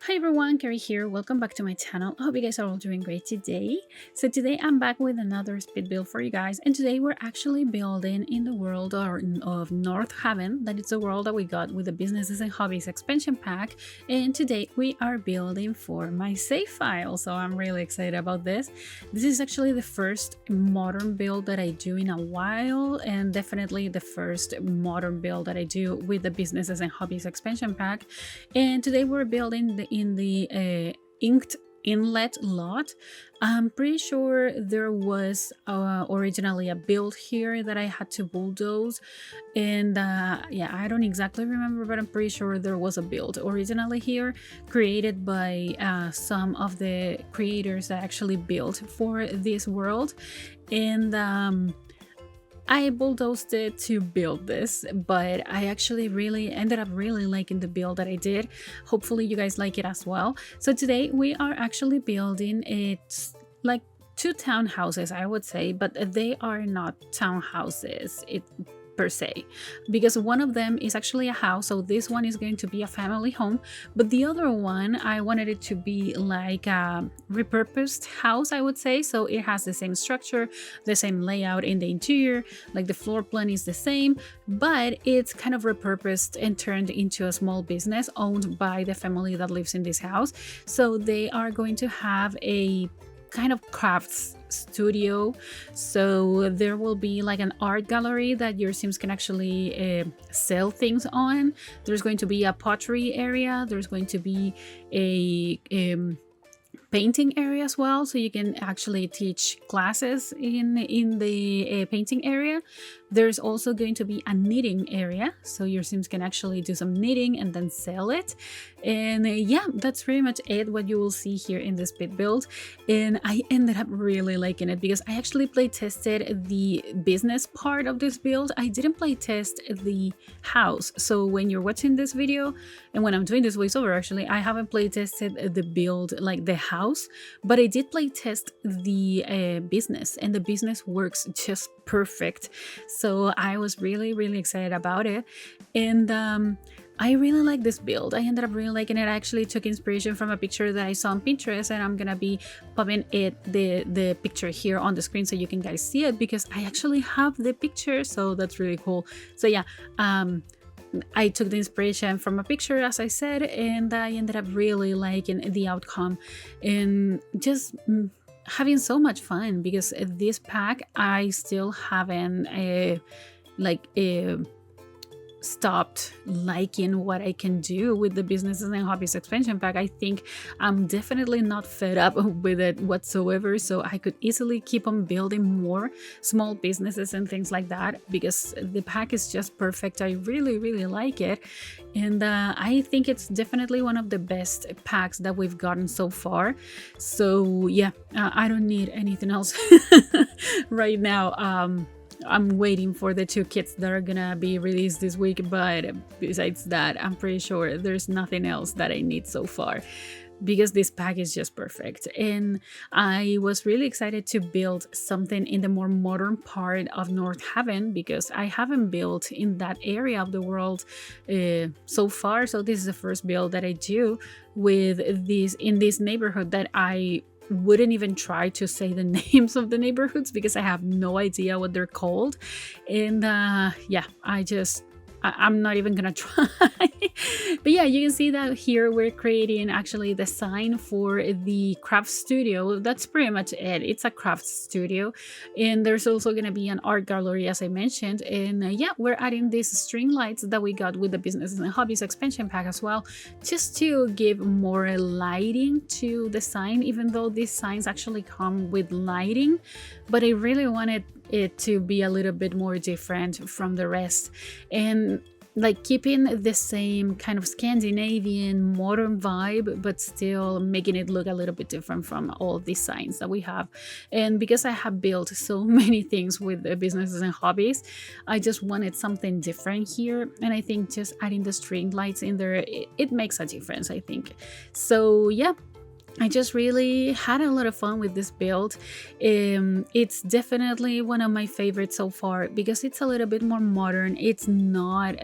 Hi everyone, Carrie here. Welcome back to my channel. I hope you guys are all doing great today. So today I'm back with another speed build for you guys, and today we're actually building in the world of Nordhaven. That is the world that we got with the Businesses and Hobbies expansion pack, and today we are building for my save file. So I'm really excited about this. This is actually the first modern build that I do in a while, and definitely the first modern build that I do with the Businesses and Hobbies expansion pack. And today we're building in the inked inlet lot. I'm pretty sure there was originally a build here that I had to bulldoze, and yeah, I don't exactly remember, but I'm pretty sure there was a build originally here created by some of the creators that actually built for this world. And I bulldozed it to build this, but I actually really ended up really liking the build that I did. Hopefully you guys like it as well. So today we are actually building it's like two townhouses, I would say, but they are not townhouses per se, because one of them is actually a house. So this one is going to be a family home, but the other one I wanted it to be like a repurposed house, I would say. So it has the same structure, the same layout in the interior, like the floor plan is the same, but it's kind of repurposed and turned into a small business owned by the family that lives in this house. So they are going to have a kind of crafts studio. So there will be like an art gallery that your Sims can actually sell things on. There's going to be a pottery area. There's going to be a painting area as well, so you can actually teach classes in the painting area. There's also going to be a knitting area, so your Sims can actually do some knitting and then sell it. And yeah, that's pretty much it, what you will see here in this bit build. And I ended up really liking it because I actually play tested the business part of this build. I didn't play test the house. So when you're watching this video and when I'm doing this voiceover, actually I haven't play tested the build, like the house, but I did play test the business, and the business works just perfect. So I was really excited about it. And I really like this build. I ended up really liking it. I actually took inspiration from a picture that I saw on Pinterest, and I'm gonna be popping the picture here on the screen so you can guys see it, because I actually have the picture, so that's really cool. So yeah, I took the inspiration from a picture, as I said, and I ended up really liking the outcome and just having so much fun, because this pack I still haven't stopped liking what I can do with the Businesses and Hobbies expansion pack. I think I'm definitely not fed up with it whatsoever, so I could easily keep on building more small businesses and things like that, because the pack is just perfect. I really like it, and I think it's definitely one of the best packs that we've gotten so far. So yeah, I don't need anything else right now. I'm waiting for the two kits that are gonna be released this week, but besides that, I'm pretty sure there's nothing else that I need so far, because this pack is just perfect. And I was really excited to build something in the more modern part of Nordhaven, because I haven't built in that area of the world so far. So this is the first build that I do with this in this neighborhood that I wouldn't even try to say the names of the neighborhoods because I have no idea what they're called. And yeah, I'm not even gonna try. But yeah, you can see that here we're creating actually the sign for the craft studio. That's pretty much it. It's a craft studio, and there's also gonna be an art gallery, as I mentioned. And yeah, we're adding these string lights that we got with the Businesses and Hobbies expansion pack as well, just to give more lighting to the sign, even though these signs actually come with lighting. But I really wanted it to be a little bit more different from the rest, and like keeping the same kind of Scandinavian modern vibe, but still making it look a little bit different from all these signs that we have. And because I have built so many things with the Businesses and Hobbies, I just wanted something different here, and I think just adding the string lights in there, it makes a difference, I think. So yeah, I just really had a lot of fun with this build. It's definitely one of my favorites so far because it's a little bit more modern. It's not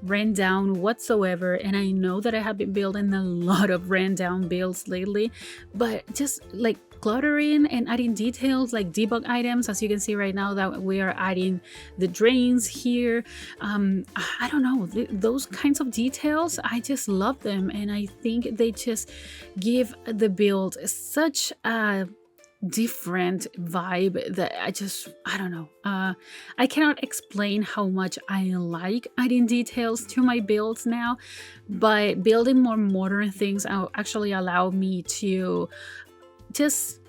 ran down whatsoever. And I know that I have been building a lot of ran down builds lately, but just like cluttering and adding details like debug items, as you can see right now that we are adding the drains here. I don't know, those kinds of details, I just love them, and I think they just give the build such a different vibe that I don't know, I cannot explain how much I like adding details to my builds now, but building more modern things actually allow me to just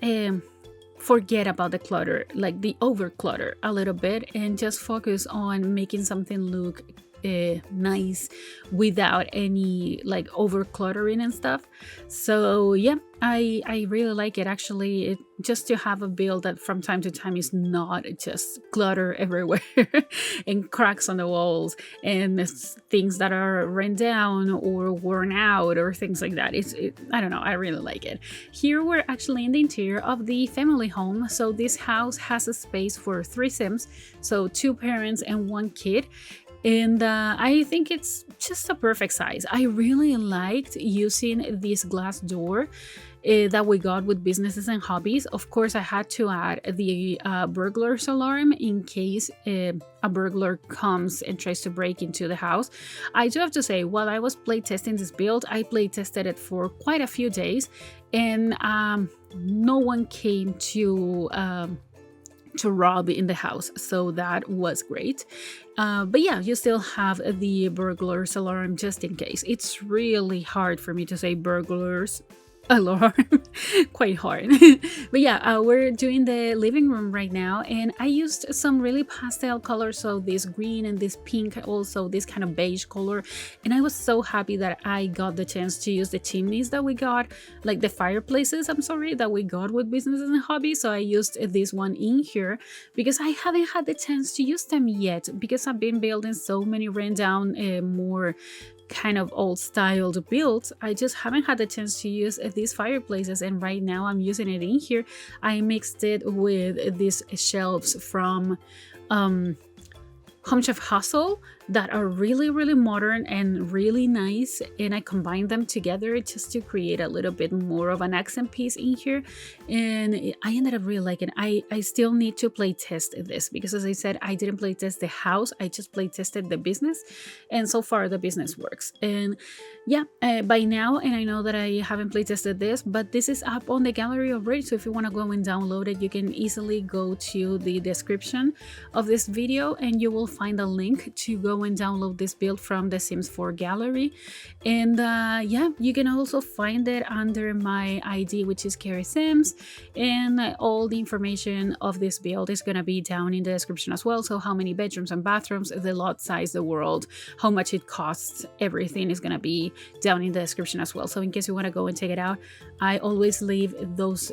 forget about the clutter, like the over clutter a little bit, and just focus on making something look nice without any like over cluttering and stuff. So yeah, I really like it actually, just to have a build that from time to time is not just clutter everywhere and cracks on the walls and things that are run down or worn out or things like that. I don't know, I really like it. Here we're actually in the interior of the family home. So this house has a space for 3 Sims, so 2 parents and 1 kid. And I think it's just a perfect size. I really liked using this glass door that we got with businesses and hobbies. Of course, I had to add the burglar's alarm in case a burglar comes and tries to break into the house. I do have to say, while I was playtesting this build, I playtested it for quite a few days, and no one came to rob in the house, so that was great. But yeah, you still have the burglar's alarm just in case. It's really hard for me to say burglar's alarm quite hard. But yeah, we're doing the living room right now, and I used some really pastel colors, so this green and this pink, also this kind of beige color, and I was so happy that I got the chance to use the chimneys that we got, like the fireplaces, I'm sorry, that we got with businesses and hobbies. So I used this one in here because I haven't had the chance to use them yet, because I've been building so many ran down more kind of old styled builds. I just haven't had the chance to use these fireplaces, and right now I'm using it in here. I mixed it with these shelves from Home Chef Hustle that are really modern and really nice, and I combined them together just to create a little bit more of an accent piece in here, and I ended up really liking it. I still need to play test this, because as I said, I didn't play test the house, I just play tested the business, and so far the business works. And yeah, by now, and I know that I haven't play tested this, but this is up on the gallery already, so if you want to go and download it, you can easily go to the description of this video and you will find a link to go and download this build from the Sims 4 gallery. And yeah, you can also find it under my ID, which is KaarySims, and all the information of this build is going to be down in the description as well. So how many bedrooms and bathrooms, the lot size, the world, how much it costs, everything is going to be down in the description as well. So in case you want to go and check it out, I always leave those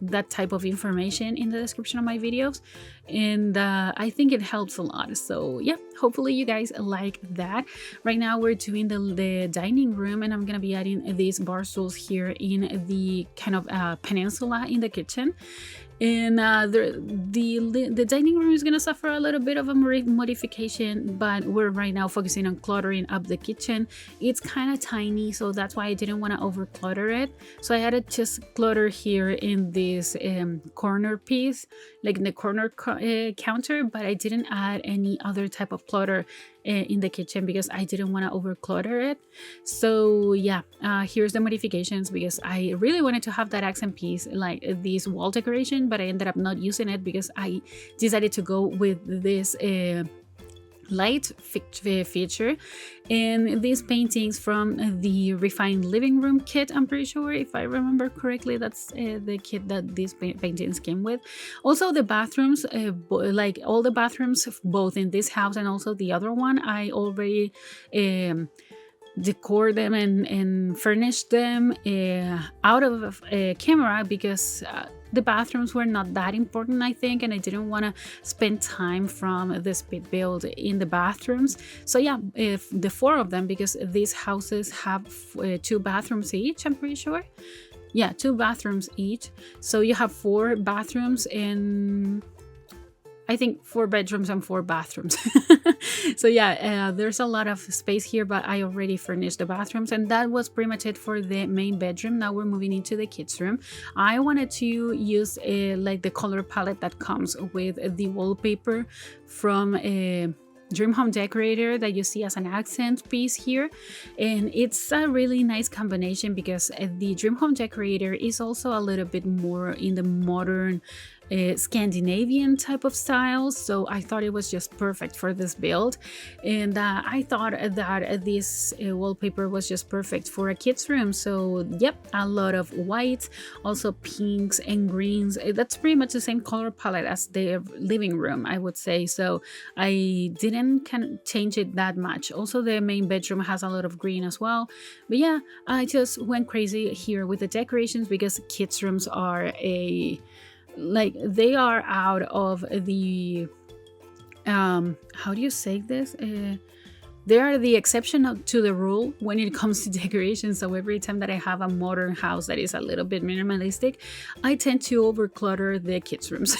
that type of information in the description of my videos, and I think it helps a lot. So yeah, hopefully you guys like that. Right now we're doing the dining room, and I'm gonna be adding these bar stools here in the kind of peninsula in the kitchen. And the dining room is gonna suffer a little bit of a modification, but we're right now focusing on cluttering up the kitchen. It's kind of tiny, so that's why I didn't want to over clutter it. So I had to just clutter here in this corner piece, like in the corner counter, but I didn't add any other type of clutter in the kitchen because I didn't want to over clutter it. So yeah, here's the modifications, because I really wanted to have that accent piece, like this wall decoration, but I ended up not using it because I decided to go with this light feature. And these paintings from the refined living room kit, I'm pretty sure, if I remember correctly, that's the kit that these paintings came with. Also the bathrooms, like all the bathrooms both in this house and also the other one, I already decor them and furnish them out of camera, because the bathrooms were not that important, I think, and I didn't want to spend time from the speed build in the bathrooms. So yeah, if the 4 of them, because these houses have 2 bathrooms each, I'm pretty sure. Yeah, 2 bathrooms each. So you have 4 bathrooms, and I think 4 bedrooms and 4 bathrooms. So yeah, there's a lot of space here, but I already furnished the bathrooms, and that was pretty much it for the main bedroom. Now we're moving into the kids room. I wanted to use like the color palette that comes with the wallpaper from Dream Home Decorator that you see as an accent piece here, and it's a really nice combination because the Dream Home Decorator is also a little bit more in the modern Scandinavian type of style, so I thought it was just perfect for this build. And I thought that this wallpaper was just perfect for a kid's room. So yep, a lot of whites, also pinks and greens. That's pretty much the same color palette as the living room, I would say, so I didn't kind of change it that much. Also the main bedroom has a lot of green as well, but yeah, I just went crazy here with the decorations because kids rooms are they are out of the how do you say this, they are the exception to the rule when it comes to decoration. So every time that I have a modern house that is a little bit minimalistic, I tend to overclutter the kids' rooms.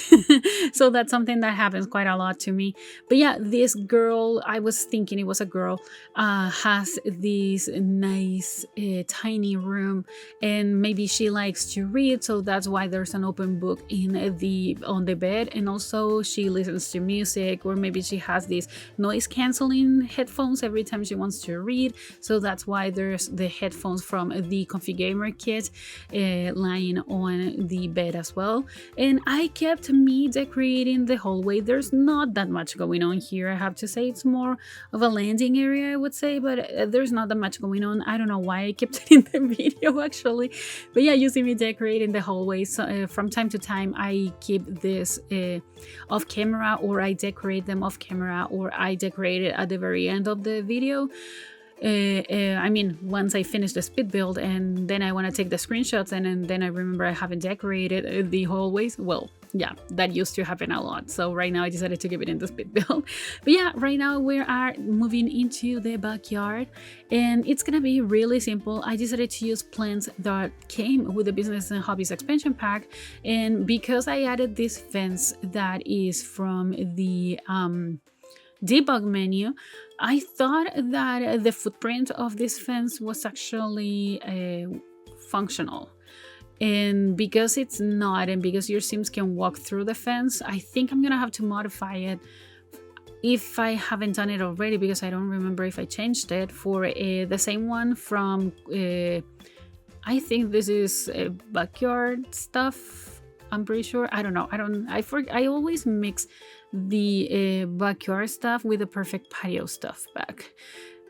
So that's something that happens quite a lot to me. But yeah, this girl, I was thinking it was a girl, has this nice tiny room, and maybe she likes to read, so that's why there's an open book on the bed. And also she listens to music, or maybe she has these noise canceling headphones every time she wants to read, so that's why there's the headphones from the Comfy Gamer kit lying on the bed as well. And I kept decorating the hallway. There's not that much going on here, I have to say. It's more of a landing area, I would say, but there's not that much going on. I don't know why I kept it in the video actually, but yeah, you see me decorating the hallway. So from time to time I keep this off camera, or I decorate them off camera, or I decorate it at the very end of the video. I mean, once I finish the speed build, and then I want to take the screenshots, and then I remember I haven't decorated the hallways. Well, yeah, that used to happen a lot. So right now I decided to give it in the speed build. But yeah, right now we are moving into the backyard, and it's gonna be really simple. I decided to use plants that came with the Business and Hobbies expansion pack, and because I added this fence that is from the debug menu, I thought that the footprint of this fence was actually functional. And because it's not, and because your Sims can walk through the fence, I think I'm gonna have to modify it if I haven't done it already, because I don't remember if I changed it for the same one from I think this is backyard stuff, I'm pretty sure. I don't know, I always mix the backyard stuff with the perfect patio stuff back.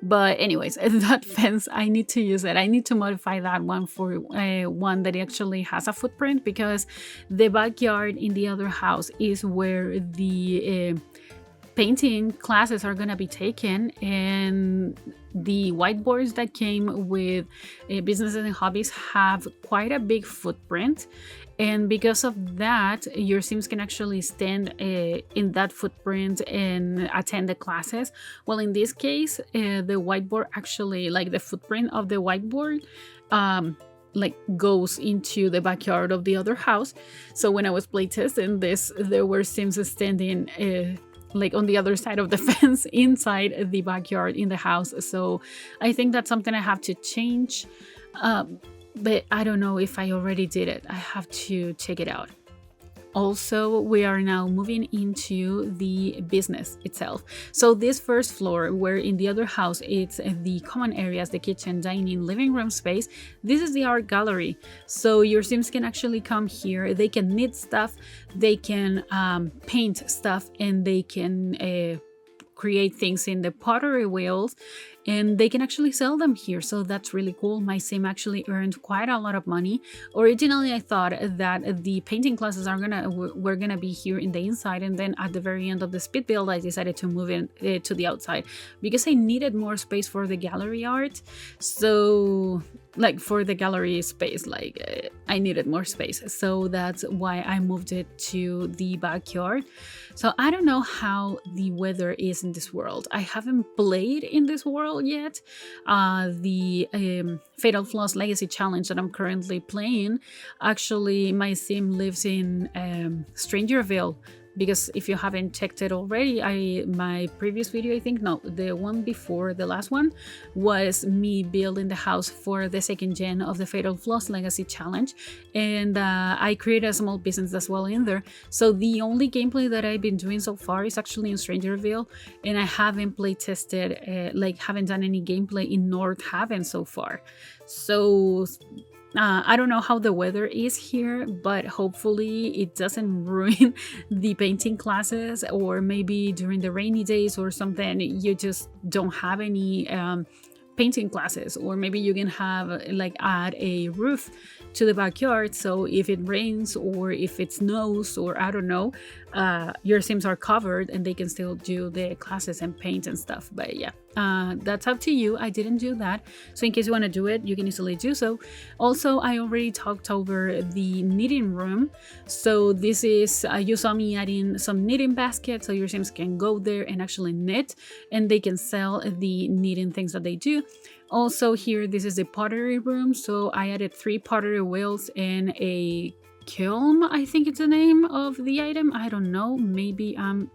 But anyways, that fence, I need to use it. I need to modify that one for one that actually has a footprint, because the backyard in the other house is where the painting classes are gonna be taken, and the whiteboards that came with Business and Hobbies have quite a big footprint. And because of that, your Sims can actually stand in that footprint and attend the classes. Well, in this case, the whiteboard actually, like the footprint of the whiteboard, like goes into the backyard of the other house. So when I was playtesting this, there were Sims standing like on the other side of the fence inside the backyard in the house. So I think that's something I have to change. But I don't know if I already did it. I have to check it out. Also, we are now moving into the business itself. So this first floor, where in the other house it's the common areas, the kitchen, dining, living room space, this is the art gallery. So your Sims can actually come here. They can knit stuff, they can paint stuff, and they can create things in the pottery wheels, and they can actually sell them here. So that's really cool. My Sim actually earned quite a lot of money. Originally I thought that the painting classes were gonna be here in the inside, and then at the very end of the speed build I decided to move it to the outside because I needed more space for the gallery art. So like for the gallery space, like I needed more space, so that's why I moved it to the backyard. So I don't know how the weather is in this world. I haven't played in this world yet. The Fatal Flaws Legacy Challenge that I'm currently playing, actually my Sim lives in Strangerville, because if you haven't checked it already, my previous video, I think, no, the one before the last one, was me building the house for the second gen of the Fatal Flaws Legacy Challenge, and I created a small business as well in there. So the only gameplay that I've been doing so far is actually in Strangerville, and I haven't play tested, like haven't done any gameplay in Nordhaven so far. So I don't know how the weather is here, but hopefully it doesn't ruin the painting classes, or maybe during the rainy days or something you just don't have any painting classes, or maybe you can have like add a roof to the backyard, so if it rains or if it snows, or I don't know, your Sims are covered and they can still do the classes and paint and stuff. But yeah, that's up to you. I didn't do that, so in case you want to do it, you can easily do so. Also, I already talked over the knitting room, so this is you saw me adding some knitting baskets, so your Sims can go there and actually knit, and they can sell the knitting things that they do. Also here, this is the pottery room, so I added 3 pottery wheels and a kiln, I think it's the name of the item. I don't know, maybe I'm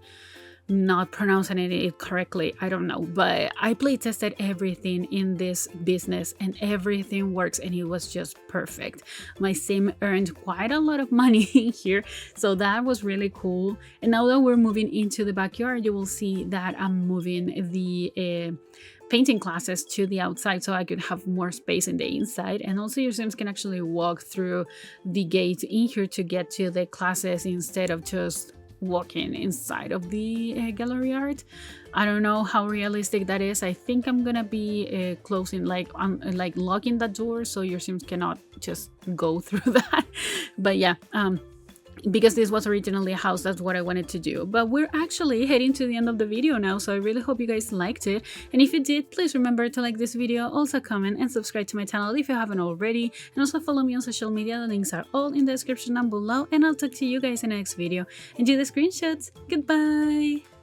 not pronouncing it correctly, I don't know, but I play tested everything in this business and everything works, and it was just perfect. My sim earned quite a lot of money here, so that was really cool. And now that we're moving into the backyard, you will see that I'm moving the painting classes to the outside, so I could have more space in the inside, and also your Sims can actually walk through the gate in here to get to the classes instead of just walking inside of the gallery art. I don't know how realistic that is. I think I'm gonna be closing, like locking the door so your Sims cannot just go through that. But yeah, because this was originally a house, that's what I wanted to do. But we're actually heading to the end of the video now, so I really hope you guys liked it. And if you did, please remember to like this video, also comment and subscribe to my channel if you haven't already, and also follow me on social media. The links are all in the description down below, and I'll talk to you guys in the next video. Enjoy the screenshots. Goodbye.